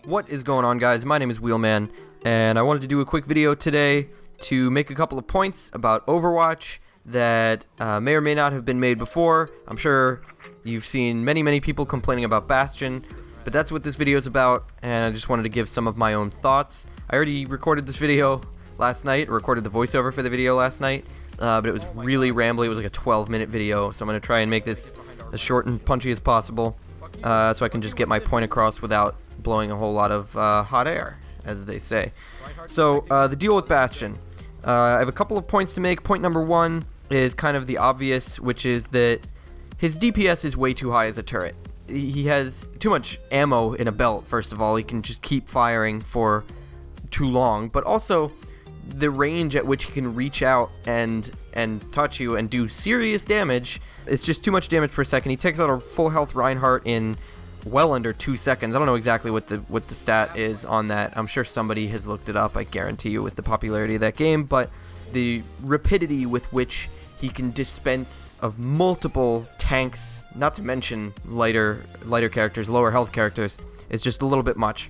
What is going on, guys? My name is Wheelman, and I wanted to do a quick video today to make a couple of points about Overwatch that may or may not have been made before. I'm sure you've seen many people complaining about Bastion, but that's what this video is about, and I just wanted to give some of my own thoughts. I already recorded this video last night, recorded the voiceover for the video last night, but it was really rambly. It was like a 12-minute video, so I'm going to try and make this as short and punchy as possible, so I can just get my point across without blowing a whole lot of hot air, as they say. So, the deal with Bastion. I have a couple of points to make. Point number one is kind of the obvious, which is that his DPS is way too high as a turret. He has too much ammo in a belt, first of all. He can just keep firing for too long, but also the range at which he can reach out and touch you and do serious damage, it's just too much damage per second. He takes out a full health Reinhardt in well under 2 seconds. I don't know exactly what the stat is on that. I'm sure somebody has looked it up, I guarantee you, with the popularity of that game, but the rapidity with which he can dispense of multiple tanks, not to mention lighter characters, lower health characters, is just a little bit much.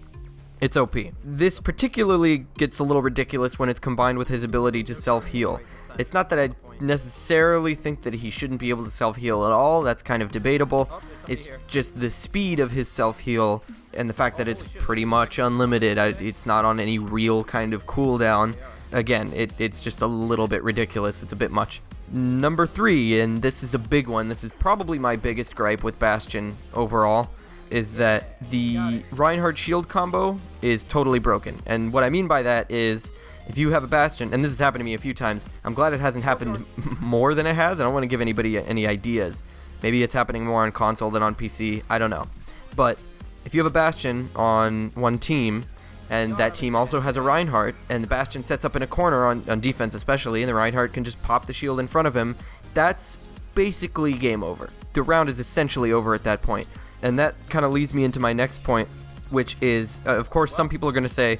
It's OP. This particularly gets a little ridiculous when it's combined with his ability to self-heal. It's not that I necessarily think that he shouldn't be able to self-heal at all. That's kind of debatable. It's just the speed of his self-heal and the fact that it's pretty much unlimited. It's not on any real kind of cooldown. Again, it's just a little bit ridiculous. It's a bit much. Number 3, and this is a big one. This is probably my biggest gripe with Bastion overall, is that the Reinhardt shield combo is totally broken. And what I mean by that is, if you have a Bastion, and this has happened to me a few times, I'm glad it hasn't happened more than it has. I don't want to give anybody any ideas. Maybe it's happening more on console than on PC. I don't know. But if you have a Bastion on one team, and that team also has a Reinhardt, and the Bastion sets up in a corner on defense especially, and the Reinhardt can just pop the shield in front of him, that's basically game over. The round is essentially over at that point. And that kind of leads me into my next point, which is, of course, some people are going to say,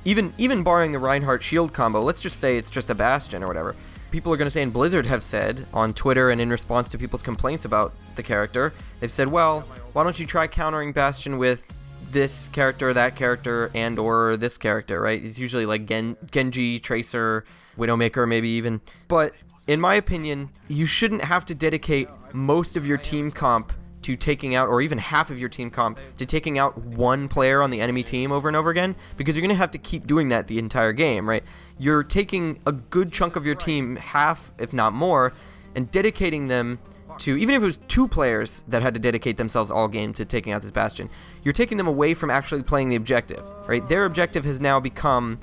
even barring the Reinhardt shield combo, let's just say it's just a Bastion or whatever. People are going to say, and Blizzard have said on Twitter and in response to people's complaints about the character, they've said, well, why don't you try countering Bastion with this character, that character, and or this character, right? It's usually like Genji, Tracer, Widowmaker maybe even. But in my opinion, you shouldn't have to dedicate most of your team comp to taking out, or even half of your team comp to taking out one player on the enemy team over and over again, because you're going to have to keep doing that the entire game, right? You're taking a good chunk of your team, half if not more, and dedicating them to, even if it was 2 players that had to dedicate themselves all game to taking out this Bastion, you're taking them away from actually playing the objective, right? Their objective has now become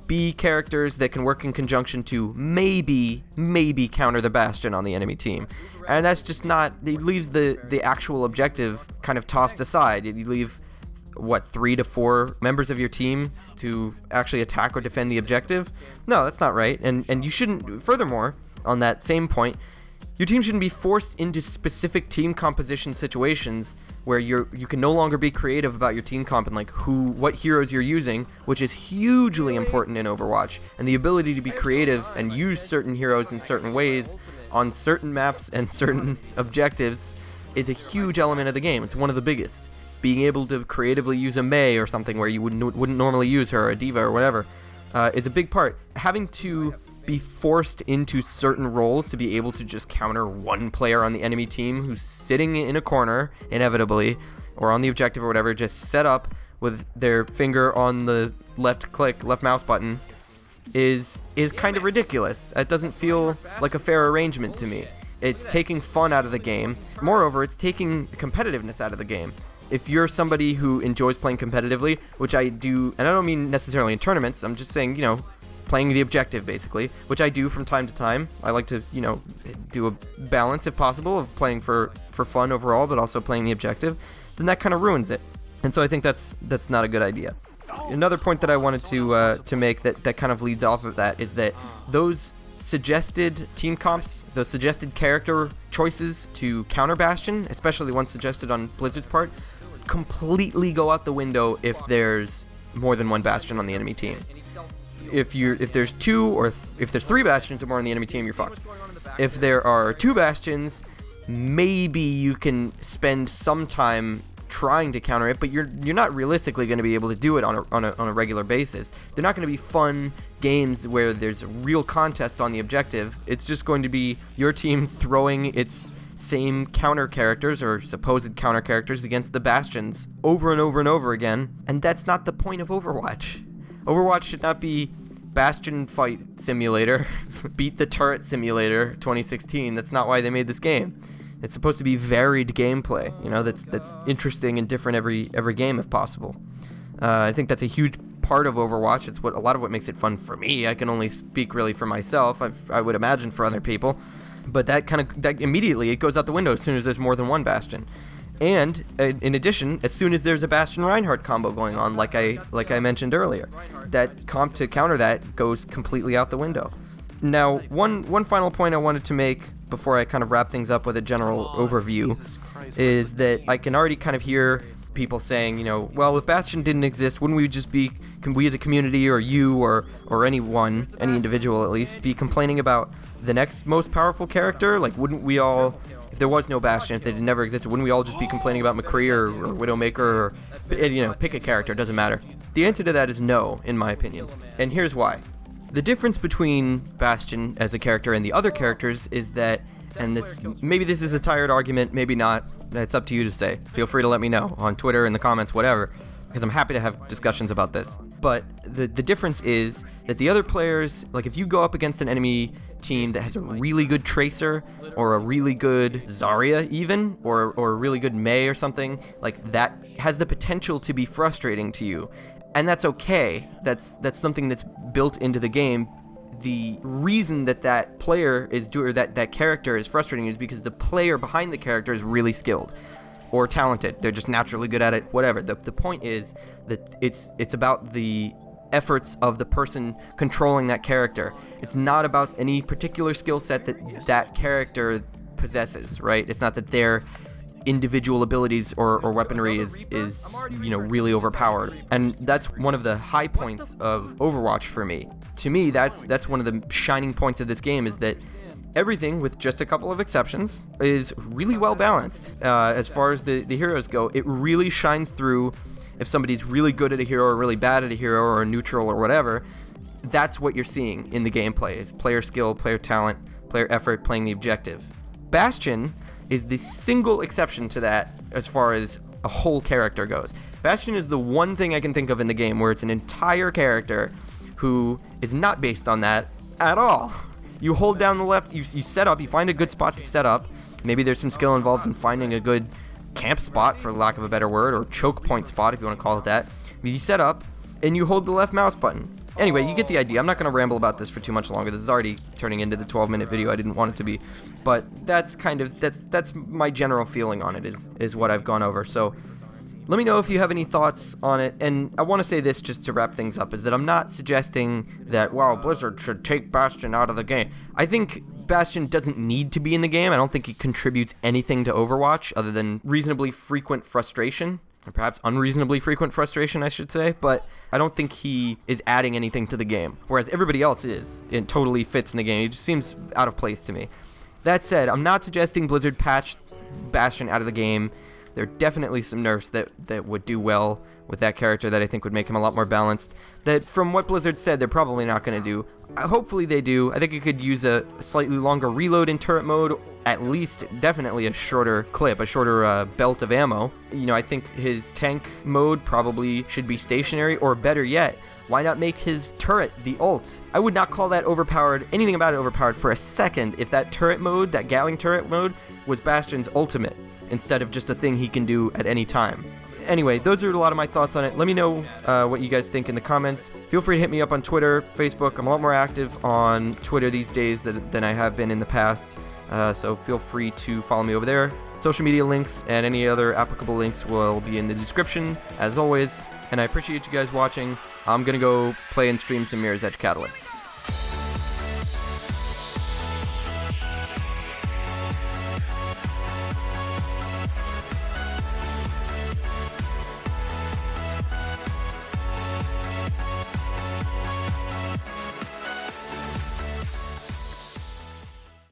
be characters that can work in conjunction to maybe counter the Bastion on the enemy team. And that's just not, it leaves the actual objective kind of tossed aside. You leave, what, 3 to 4 members of your team to actually attack or defend the objective? No, that's not right. And you shouldn't, furthermore, on that same point, your team shouldn't be forced into specific team composition situations where you can no longer be creative about your team comp and like what heroes you're using, which is hugely important in Overwatch. And the ability to be creative and use certain heroes in certain ways on certain maps and certain objectives is a huge element of the game. It's one of the biggest. Being able to creatively use a Mei or something where you wouldn't normally use her, or a Diva or whatever, is a big part. Having to be forced into certain roles to be able to just counter one player on the enemy team who's sitting in a corner, inevitably, or on the objective or whatever, just set up with their finger on the left mouse button, is kind of ridiculous. That doesn't feel like a fair arrangement to me. It's taking fun out of the game. Moreover, it's taking competitiveness out of the game. If you're somebody who enjoys playing competitively, which I do, and I don't mean necessarily in tournaments, I'm just saying, playing the objective, basically, which I do from time to time. I like to, do a balance, if possible, of playing for fun overall, but also playing the objective. Then that kind of ruins it. And so I think that's not a good idea. Another point that I wanted to make that kind of leads off of that is that those suggested team comps, those suggested character choices to counter Bastion, especially the ones suggested on Blizzard's part, completely go out the window if there's more than one Bastion on the enemy team. If there's 2 or if there's 3 Bastions or more on the enemy team, you're fucked. If there are 2 Bastions, maybe you can spend some time trying to counter it, but you're not realistically going to be able to do it on a regular basis. They're not going to be fun games where there's a real contest on the objective. It's just going to be your team throwing its same counter characters or supposed counter characters against the Bastions over and over and over again, and that's not the point of Overwatch. Overwatch should not be Bastion Fight Simulator, Beat the Turret Simulator 2016. That's not why they made this game. It's supposed to be varied gameplay, that's interesting and different every game if possible. I think that's a huge part of Overwatch. It's a lot of what makes it fun for me. I can only speak really for myself. I would imagine for other people. But that immediately it goes out the window as soon as there's more than one Bastion. And in addition, as soon as there's a Bastion Reinhardt combo going on, like I mentioned earlier, that comp to counter that goes completely out the window. Now, one final point I wanted to make before I kind of wrap things up with a general overview is that I can already kind of hear people saying, well, if Bastion didn't exist, wouldn't we just be, can we as a community or you or anyone, any individual at least, be complaining about the next most powerful character? Like, wouldn't we all, if there was no Bastion, if they never existed, wouldn't we all just be complaining about McCree or Widowmaker or, pick a character, it doesn't matter. The answer to that is no, in my opinion. And here's why. The difference between Bastion as a character and the other characters is that, and maybe this is a tired argument, maybe not, it's up to you to say. Feel free to let me know on Twitter, in the comments, whatever, because I'm happy to have discussions about this. But the difference is that the other players, like if you go up against an enemy team that has a really good Tracer, or a really good Zarya even, or a really good Mei or something, like that has the potential to be frustrating to you. And that's okay. That's something that's built into the game. The reason that player is doing, or that character is frustrating, is because the player behind the character is really skilled or talented. They're just naturally good at it, whatever. The point is that it's about the efforts of the person controlling that character. It's not about any particular skill set that character possesses, right? It's not that their individual abilities or weaponry is really overpowered. And that's one of the high points of Overwatch for me. To me, that's one of the shining points of this game, is that everything, with just a couple of exceptions, is really well balanced. As far as the heroes go, it really shines through. If somebody's really good at a hero or really bad at a hero or neutral or whatever, that's what you're seeing in the gameplay, is player skill, player talent, player effort, playing the objective. Bastion is the single exception to that as far as a whole character goes. Bastion is the one thing I can think of in the game where it's an entire character who is not based on that at all. You hold down the left, you set up, you find a good spot to set up. Maybe there's some skill involved in finding a good camp spot, for lack of a better word, or choke point spot if you want to call it that. You set up and you hold the left mouse button. Anyway, you get the idea. I'm not going to ramble about this for too much longer. This is already turning into the 12-minute video I didn't want it to be. But that's my general feeling on it, is what I've gone over. So let me know if you have any thoughts on it. And I want to say this just to wrap things up, is that I'm not suggesting that, wow, Blizzard should take Bastion out of the game. I think Bastion doesn't need to be in the game. I don't think he contributes anything to Overwatch other than reasonably frequent frustration. Or perhaps unreasonably frequent frustration, I should say, but I don't think he is adding anything to the game, whereas everybody else is. It totally fits in the game. It just seems out of place to me. That said, I'm not suggesting Blizzard patch Bastion out of the game. There are definitely some nerfs that would do well with that character that I think would make him a lot more balanced, that from what Blizzard said, they're probably not going to do. Hopefully they do. I think it could use a slightly longer reload in turret mode, at least definitely a shorter clip, a shorter belt of ammo. I think his tank mode probably should be stationary, or better yet, why not make his turret the ult? I would not call that overpowered, anything about it overpowered for a second, if that turret mode, that Gatling turret mode, was Bastion's ultimate, instead of just a thing he can do at any time. Anyway, those are a lot of my thoughts on it. Let me know what you guys think in the comments. Feel free to hit me up on Twitter, Facebook. I'm a lot more active on Twitter these days than I have been in the past. So feel free to follow me over there. Social media links and any other applicable links will be in the description, as always. And I appreciate you guys watching. I'm going to go play and stream some Mirror's Edge Catalyst.